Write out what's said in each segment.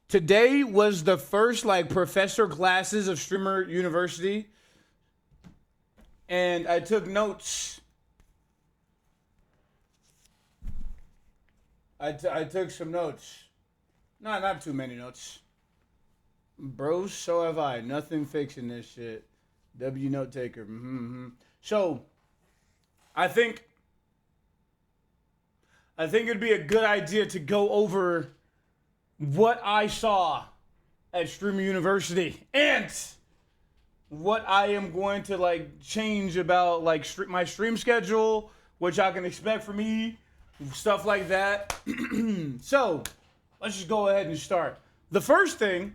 Today was the first like professor classes of Streamer University, and I took notes. I took some notes. No, not too many notes. Bro, so have I. Nothing fixing this shit. W note taker. So, I think I think it'd be a good idea to go over what I saw at Streamer University and what I am going to like change about like my stream schedule, what y'all can expect from me, stuff like that. So, let's just go ahead and start. The first thing,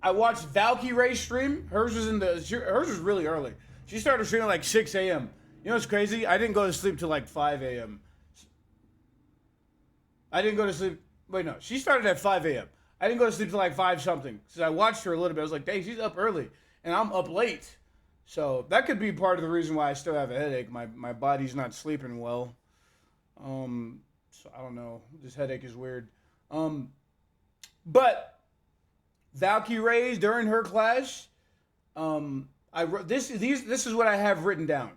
I watched Valkyrae stream. Hers was really early. She started streaming like 6 a.m. You know what's crazy? I didn't go to sleep till like 5 a.m. I didn't go to sleep. Wait, no. She started at 5 a.m. I didn't go to sleep till like 5 something. So I watched her a little bit. I was like, dang, she's up early. And I'm up late. So that could be part of the reason why I still have a headache. My body's not sleeping well. So I don't know. This headache is weird. But Valkyrae during her class, I wrote this is what I have written down.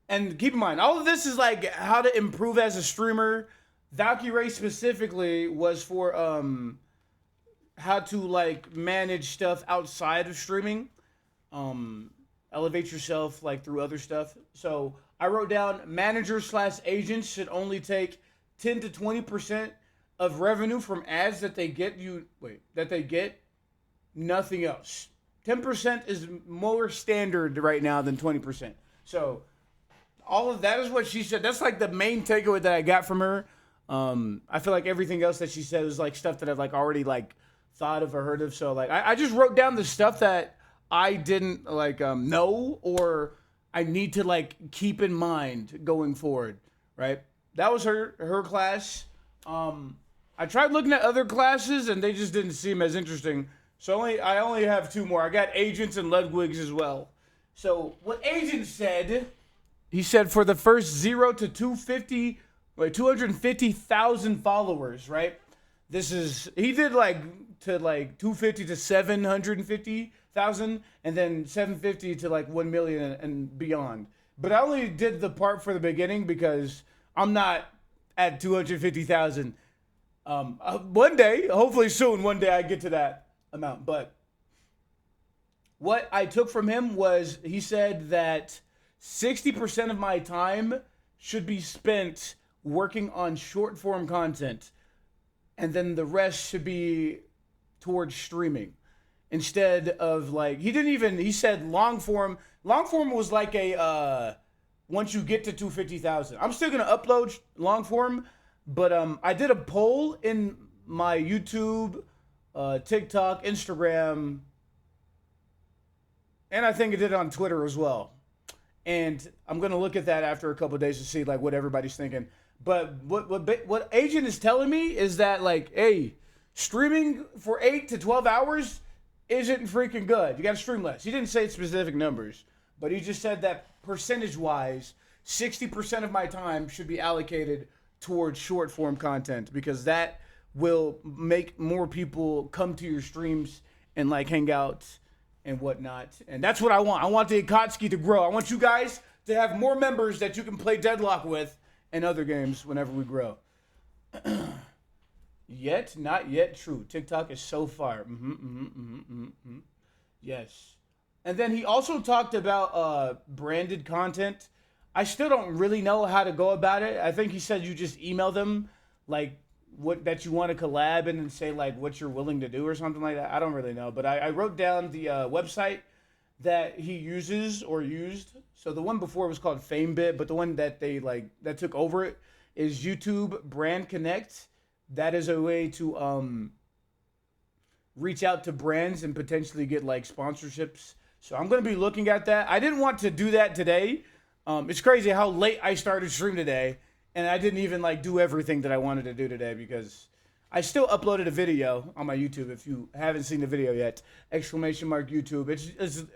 And keep in mind, all of this is like how to improve as a streamer. Valkyrae specifically was for how to like manage stuff outside of streaming. Elevate yourself like through other stuff. So I wrote down managers / agents should only take 10 to 20% of revenue from ads that they get nothing else. 10% is more standard right now than 20%. So all of that is what she said. That's like the main takeaway that I got from her. I feel like everything else that she said was like stuff that I've like already like thought of or heard of. So like I just wrote down the stuff that I didn't like know or I need to like keep in mind going forward, right? That was her class. I tried looking at other classes and they just didn't seem as interesting. So I only have 2 more. I got Agents and Lwig as well. So what Agent said, he said for the first 0 to 250,000 followers, right? He did like to like 250 to 750,000 and then 750 to like 1 million and beyond. But I only did the part for the beginning because I'm not at 250,000. One day, hopefully soon, one day I get to that amount. But what I took from him was he said that 60% of my time should be spent working on short form content, and then the rest should be towards streaming instead of like he said long form was like a once you get to 250,000. I'm still gonna upload long form, but I did a poll in my YouTube, TikTok, Instagram, and I think I did it on Twitter as well. And I'm gonna look at that after a couple of days to see like what everybody's thinking. But what Agent is telling me is that like, hey, streaming for 8 to 12 hours isn't freaking good. You got to stream less. He didn't say specific numbers, but he just said that percentage-wise, 60% of my time should be allocated towards short-form content because that will make more people come to your streams and like hang out and whatnot. And that's what I want. I want the Akatsuki to grow. I want you guys to have more members that you can play Deadlock with and other games whenever we grow. Yet, not yet true. TikTok is so fire. Yes. And then he also talked about branded content. I still don't really know how to go about it. I think he said you just email them like what that you want to collab and then say like what you're willing to do or something like that. I don't really know. But I wrote down the website that he uses or used. So the one before was called FameBit, but the one that they like that took over it is YouTube Brand Connect. That is a way to reach out to brands and potentially get like sponsorships. So I'm gonna be looking at that. I didn't want to do that today. It's crazy how late I started stream today, and I didn't even like do everything that I wanted to do today because I still uploaded a video on my YouTube. If you haven't seen the video yet, !YouTube.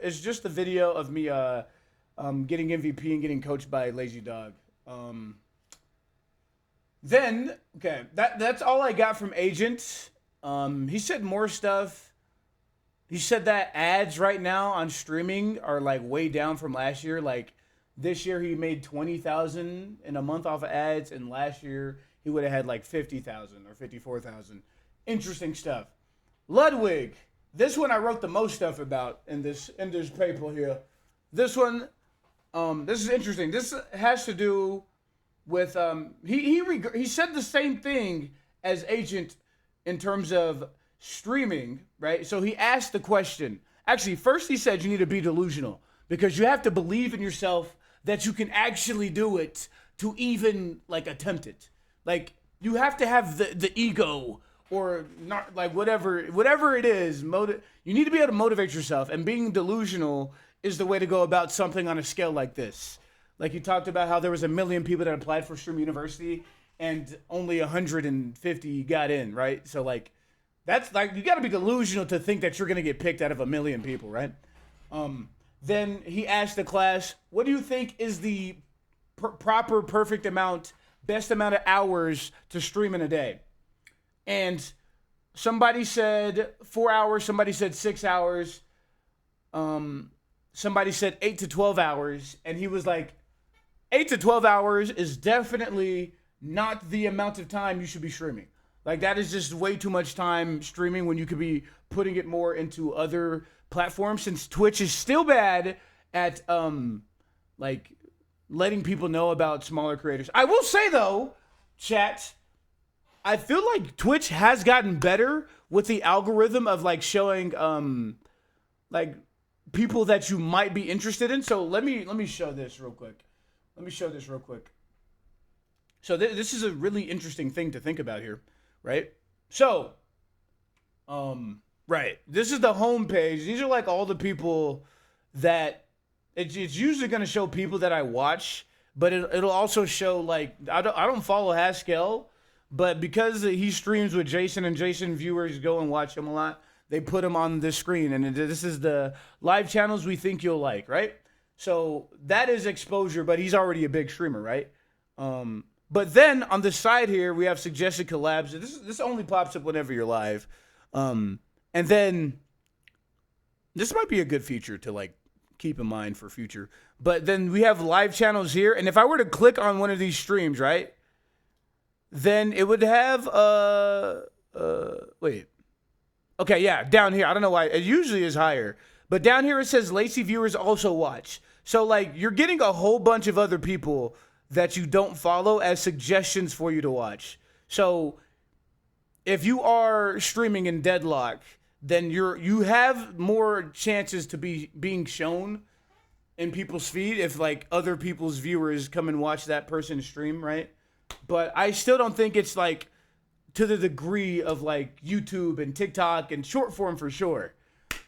It's just a video of me getting MVP and getting coached by Lazy Dog. Then, okay, that's all I got from Agent. He said more stuff. He said that ads right now on streaming are like way down from last year. Like this year he made 20,000 in a month off of ads, and last year he would have had like 50,000 or 54,000. Interesting stuff. Ludwig, this one I wrote the most stuff about in this paper here. This one, this is interesting. This has to do with he said the same thing as Agent in terms of streaming, right? So he asked the question. Actually, first he said you need to be delusional because you have to believe in yourself that you can actually do it to even like attempt it. Like you have to have the ego or not, like whatever it is. You need to be able to motivate yourself, and being delusional is the way to go about something on a scale like this. Like you talked about how there was 1 million people that applied for Stream University and only 150 got in, right? So like that's like you got to be delusional to think that you're gonna get picked out of 1 million people, right? Then he asked the class, "What do you think is the proper, perfect amount, best amount of hours to stream in a day?" And somebody said 4 hours, somebody said 6 hours, somebody said 8 to 12 hours, and he was like, 8 to 12 hours is definitely not the amount of time you should be streaming. Like that is just way too much time streaming when you could be putting it more into other platforms, since Twitch is still bad at like letting people know about smaller creators. I will say though, chat, I feel like Twitch has gotten better with the algorithm of like showing like people that you might be interested in. So let me show this real quick. So this is a really interesting thing to think about here, right? So, right, this is the home page. These are like all the people that it's usually going to show people that I watch, but it'll also show like I don't follow Haskell, but because he streams with Jason and Jason viewers go and watch him a lot, they put him on this screen, and this is the live channels we think you'll like, right? So that is exposure, but he's already a big streamer, right? But then on the side here, we have suggested collabs. This only pops up whenever you're live. And then this might be a good feature to like keep in mind for future. But then we have live channels here. And if I were to click on one of these streams, right, then it would have, wait. Okay, yeah, down here. I don't know why. It usually is higher. But down here it says Lacy viewers also watch. So like you're getting a whole bunch of other people that you don't follow as suggestions for you to watch. So if you are streaming in Deadlock, then you have more chances to be being shown in people's feed if like other people's viewers come and watch that person stream, right? But I still don't think it's like to the degree of like YouTube and TikTok and short form for sure.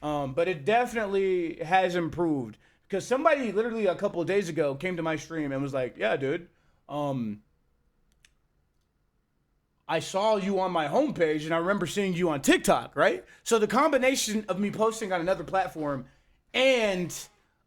But it definitely has improved because somebody literally a couple of days ago came to my stream and was like, "Yeah, dude, I saw you on my homepage and I remember seeing you on TikTok, right?" So the combination of me posting on another platform and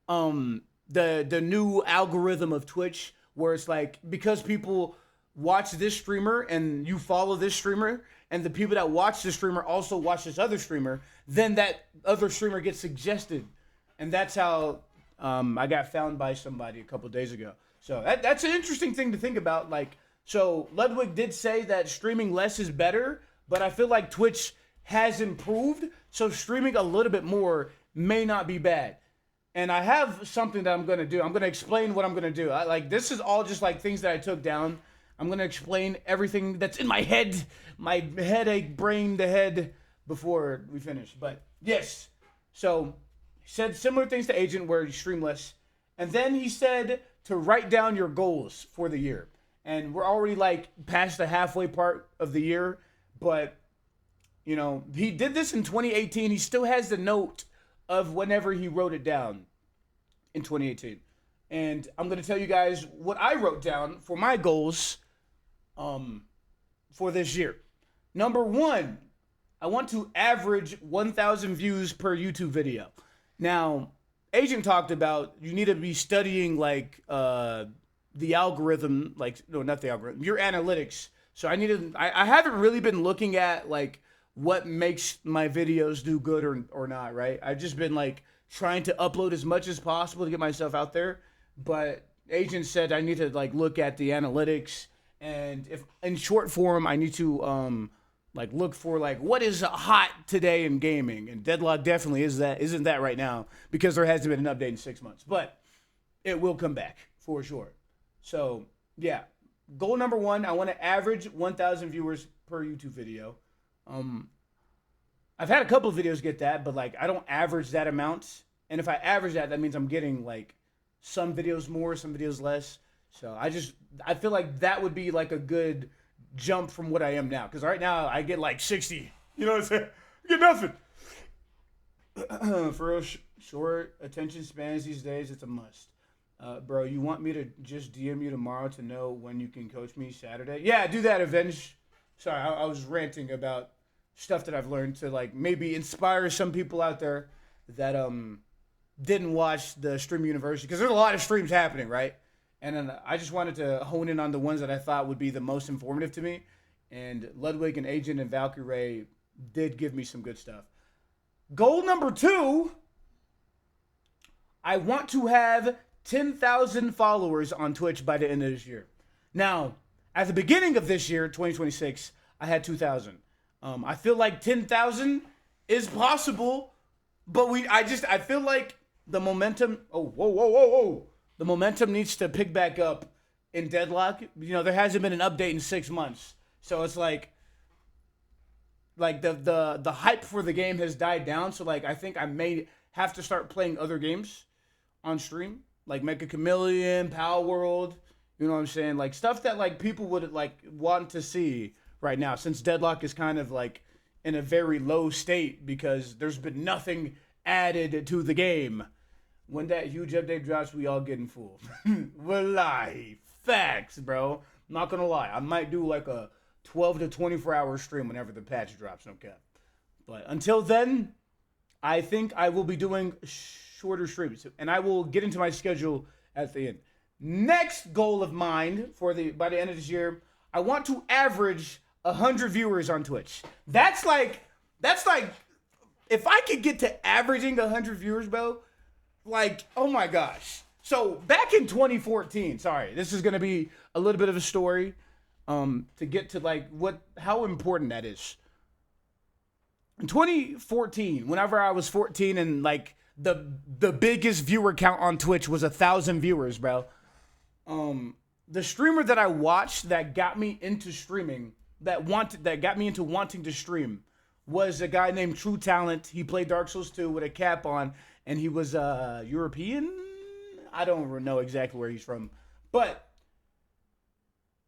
the new algorithm of Twitch, where it's like because people watch this streamer and you follow this streamer, and the people that watch this streamer also watch this other streamer, then that other streamer gets suggested. And that's how I got found by somebody a couple days ago. So that's an interesting thing to think about. Like, so Ludwig did say that streaming less is better, but I feel like Twitch has improved. So streaming a little bit more may not be bad. And I have something that I'm going to do. I'm going to explain what I'm going to do. Like, this is all just like things that I took down. I'm going to explain everything that's in my head, my headache, brain, the head, before we finish. But yes, so he said similar things to Agent where you stream less. And then he said to write down your goals for the year. And we're already like past the halfway part of the year. But, you know, he did this in 2018. He still has the note of whenever he wrote it down in 2018. And I'm going to tell you guys what I wrote down for my goals for this year. Number one, I want to average 1,000 views per YouTube video. Now, Agent talked about you need to be studying like the algorithm, like no, not the algorithm, your analytics. So I haven't really been looking at like what makes my videos do good or not, right? I've just been like trying to upload as much as possible to get myself out there, but Agent said I need to like look at the analytics, and if in short form I need to like look for like what is hot today in gaming, and Deadlock definitely isn't that right now because there hasn't been an update in 6 months, but it will come back for sure. So yeah, goal number one, I want to average 1,000 viewers per YouTube video. I've had a couple of videos get that, but like I don't average that amount. And if I average that, that means I'm getting like some videos more, some videos less. So I feel like that would be like a good jump from what I am now. Because right now I get like 60. You know what I'm saying? I get nothing. For real, short attention spans these days, it's a must. Bro, you want me to just DM you tomorrow to know when you can coach me Saturday? Yeah, do that, Avenge. Sorry, I was ranting about stuff that I've learned to like maybe inspire some people out there that didn't watch the Stream University, because there's a lot of streams happening, right? And then I just wanted to hone in on the ones that I thought would be the most informative to me. And Lwig and Agent and Valkyrae did give me some good stuff. Goal number two, I want to have 10,000 followers on Twitch by the end of this year. Now, at the beginning of this year, 2026, I had 2,000. I feel like 10,000 is possible, but I feel like the momentum. Oh, whoa! The momentum needs to pick back up in Deadlock. You know, there hasn't been an update in 6 months, so it's like the hype for the game has died down. So like, I think I may have to start playing other games on stream, like Mecha Chameleon, Power World. You know what I'm saying? Like stuff that like people would like want to see right now, since Deadlock is kind of like in a very low state because there's been nothing added to the game. When that huge update drops, we all getting fooled. Wallahi, facts, bro. Not gonna lie, I might do like a 12 to 24 hour stream whenever the patch drops, no cap. But until then, I think I will be doing shorter streams, and I will get into my schedule at the end. Next goal of mine by the end of this year, I want to average 100 viewers on Twitch. That's like if I could get to averaging 100 viewers, bro, like, oh my gosh. So back in 2014, sorry, this is gonna be a little bit of a story, to get to like how important that is. In 2014, whenever I was 14, and like the biggest viewer count on Twitch was 1,000 viewers, bro. The streamer that I watched that got me into streaming, that got me into wanting to stream, was a guy named True Talent. He played Dark Souls 2 with a cap on, and he was European. I don't know exactly where he's from, but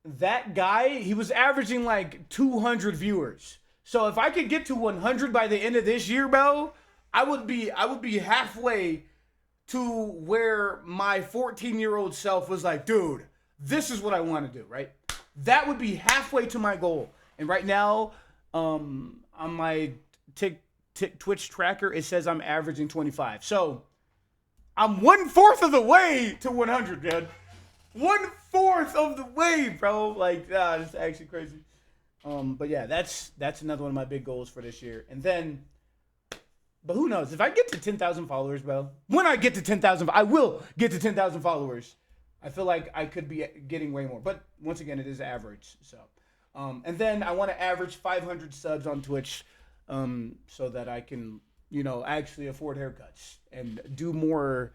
that guy, he was averaging like 200 viewers. So if I could get to 100 by the end of this year, bro, I would be halfway to where my 14-year-old self was like, dude, this is what I want to do, right? That would be halfway to my goal. And right now, on my Twitch tracker, it says I'm averaging 25. So I'm 1/4 of the way to 100, dude. 1/4 of the way, bro. Like, it's actually crazy. But yeah, that's another one of my big goals for this year. And then, but who knows? If I get to 10,000 followers, bro, when I get to 10,000, I will get to 10,000 followers. I feel like I could be getting way more. But once again, it is average. So, and then I want to average 500 subs on Twitch, so that I can, actually afford haircuts and do more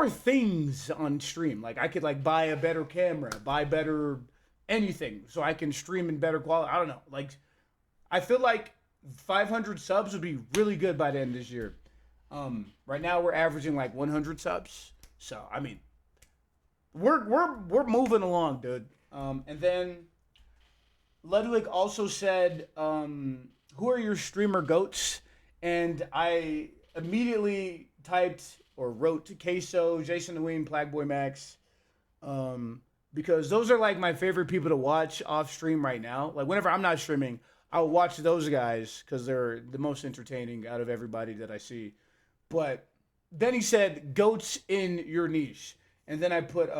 things on stream. Like I could like buy a better camera, buy better anything, so I can stream in better quality. I don't know. Like, I feel like 500 subs would be really good by the end of this year. Right now we're averaging like 100 subs. So, I mean, we're moving along, dude. And then Ludwig also said, who are your streamer goats? And I immediately typed or wrote to Queso, Jason the Ween, Plagboy Max, because those are like my favorite people to watch off stream right now. Like whenever I'm not streaming, I'll watch those guys because they're the most entertaining out of everybody that I see. But then he said goats in your niche, and then I put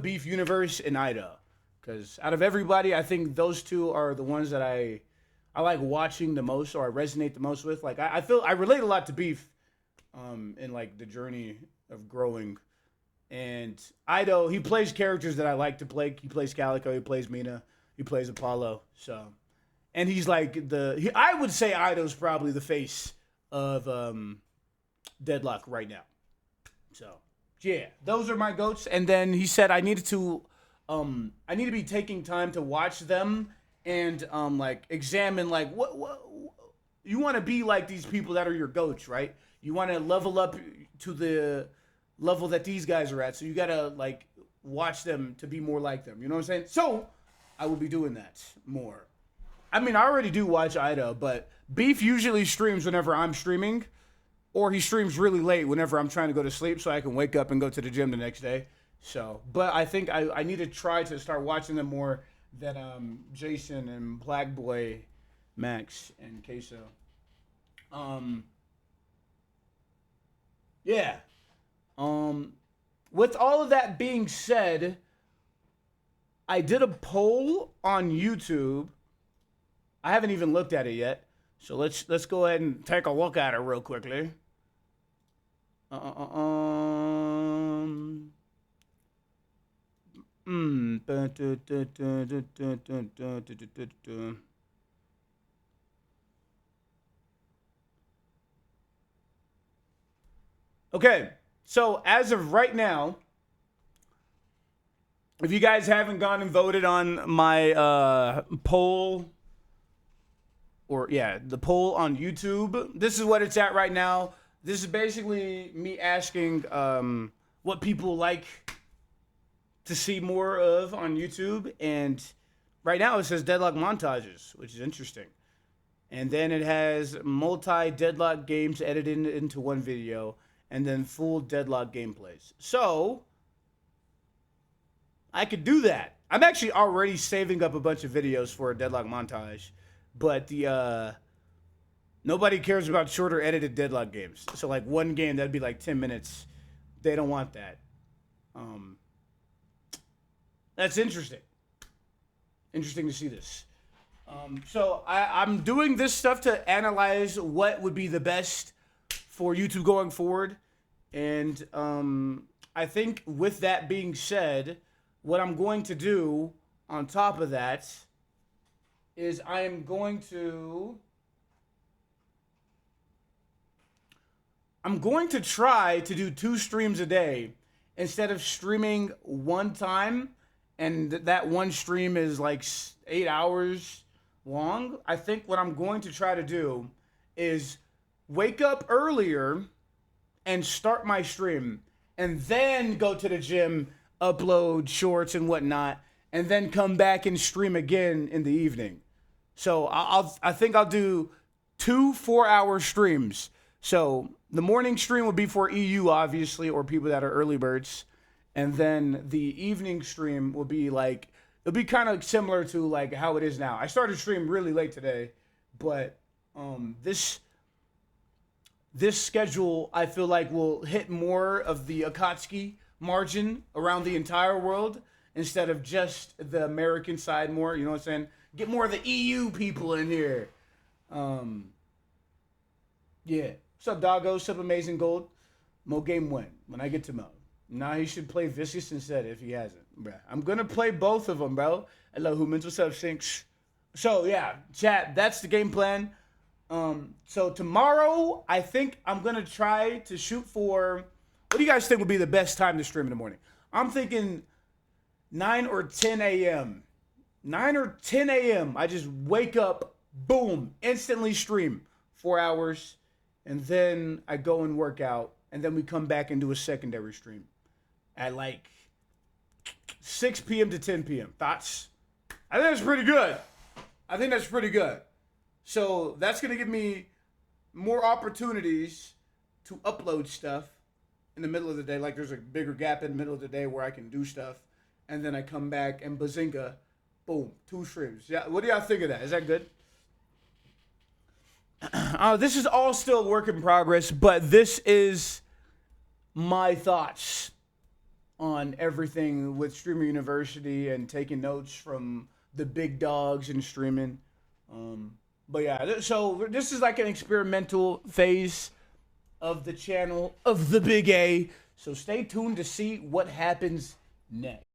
Beef Universe and Ida, because out of everybody, I think those two are the ones that I like watching the most, or I resonate the most with. Like I feel I relate a lot to Beef, in like the journey of growing. And Ido, he plays characters that I like to play. He plays Calico, he plays Mina, he plays Apollo. So, and he's like I would say Ido's probably the face of Deadlock right now. So, yeah, those are my goats. And then he said I need to be taking time to watch them and like examine like what you want to be like these people that are your goats, right? You want to level up to the level that these guys are at. So you got to like watch them to be more like them. You know what I'm saying? So I will be doing that more. I mean, I already do watch Ido, but Beef usually streams whenever I'm streaming, or he streams really late whenever I'm trying to go to sleep so I can wake up and go to the gym the next day. So, but I think I need to try to start watching them more than Jason and Black Boy, Max, and Queso. Yeah. With all of that being said, I did a poll on YouTube. I haven't even looked at it yet. So let's go ahead and take a look at it real quickly. Okay, so as of right now, if you guys haven't gone and voted on my poll, or yeah, the poll on YouTube, this is what it's at right now. This is basically me asking what people like to see more of on YouTube, and right now it says Deadlock montages, which is interesting. And then it has multi-Deadlock games edited into one video, and then full Deadlock gameplays. So I could do that. I'm actually already saving up a bunch of videos for a Deadlock montage, but the nobody cares about shorter edited Deadlock games. So like one game that'd be like 10 minutes. They don't want that. That's interesting. Interesting to see this. So I'm doing this stuff to analyze what would be the best for YouTube going forward. And I think with that being said, what I'm going to do on top of that is I am going to try to do 2 streams a day instead of streaming one time, and that one stream is like 8 hours long. I think what I'm going to try to do is wake up earlier and start my stream, and then go to the gym, upload shorts and whatnot, and then come back and stream again in the evening. So I think I'll do 2 4-hour streams. So the morning stream will be for EU, obviously, or people that are early birds. And then the evening stream will be like, it'll be kind of similar to like how it is now. I started stream really late today, but this schedule I feel like will hit more of the Akatsuki margin around the entire world instead of just the American side more. You know what I'm saying? Get more of the EU people in here. Yeah. What's up, Doggo? What's up, Amazing Gold? Mo game win when I get to Mo. Nah, he should play Vicious instead if he hasn't, bruh. I'm gonna play both of them, bro. Hello, Humans. What's up, Sinks? So yeah, chat. That's the game plan. So tomorrow, I think I'm gonna try to shoot for. What do you guys think would be the best time to stream in the morning? I'm thinking 9 or 10 a.m. 9 or 10 a.m. I just wake up, boom, instantly stream 4 hours, and then I go and work out, and then we come back and do a secondary stream at like 6 p.m. to 10 p.m. Thoughts? I think that's pretty good. So that's going to give me more opportunities to upload stuff in the middle of the day. Like there's a bigger gap in the middle of the day where I can do stuff. And then I come back and bazinga, boom, 2 streams. Yeah, what do y'all think of that? Is that good? This is all still work in progress, but this is my thoughts. on everything with Streamer University and taking notes from the big dogs in streaming. But yeah, so this is like an experimental phase of the channel of the Big A. So stay tuned to see what happens next.